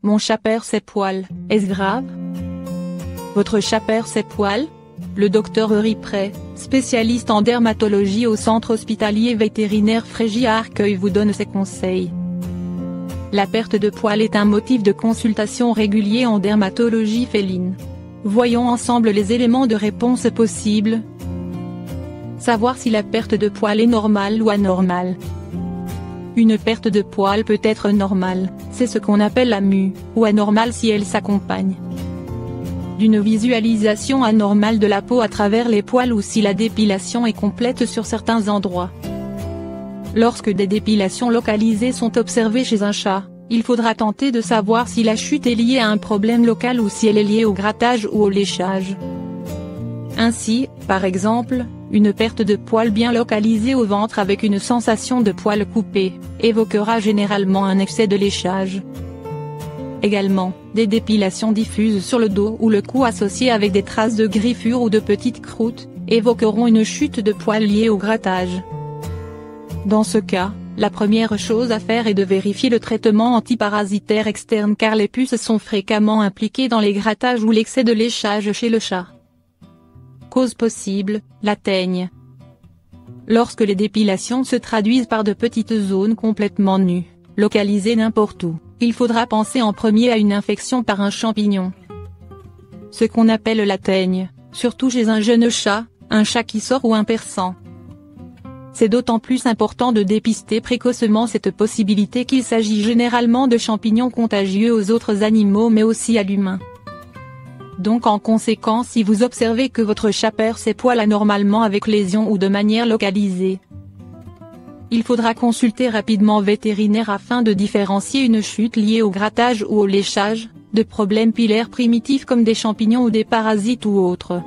Mon chat perd ses poils, est-ce grave? Votre chat perd ses poils? Le docteur Eury-Prey, spécialiste en dermatologie au centre hospitalier vétérinaire Frégy à Arcueil vous donne ses conseils. La perte de poils est un motif de consultation régulier en dermatologie féline. Voyons ensemble les éléments de réponse possibles. Savoir si la perte de poils est normale ou anormale. Une perte de poils peut être normale, c'est ce qu'on appelle la mue, ou anormale si elle s'accompagne d'une visualisation anormale de la peau à travers les poils ou si la dépilation est complète sur certains endroits. Lorsque des dépilations localisées sont observées chez un chat, il faudra tenter de savoir si la chute est liée à un problème local ou si elle est liée au grattage ou au léchage. Ainsi, par exemple, une perte de poils bien localisée au ventre avec une sensation de poils coupés, évoquera généralement un excès de léchage. Également, des dépilations diffuses sur le dos ou le cou associées avec des traces de griffures ou de petites croûtes, évoqueront une chute de poils liée au grattage. Dans ce cas, la première chose à faire est de vérifier le traitement antiparasitaire externe car les puces sont fréquemment impliquées dans les grattages ou l'excès de léchage chez le chat. Cause possible, la teigne. Lorsque les dépilations se traduisent par de petites zones complètement nues, localisées n'importe où, il faudra penser en premier à une infection par un champignon. Ce qu'on appelle la teigne, surtout chez un jeune chat, un chat qui sort ou un persan. C'est d'autant plus important de dépister précocement cette possibilité qu'il s'agit généralement de champignons contagieux aux autres animaux mais aussi à l'humain. Donc en conséquence si vous observez que votre chat perd ses poils anormalement avec lésion ou de manière localisée, il faudra consulter rapidement vétérinaire afin de différencier une chute liée au grattage ou au léchage, de problèmes pilaires primitifs comme des champignons ou des parasites ou autres.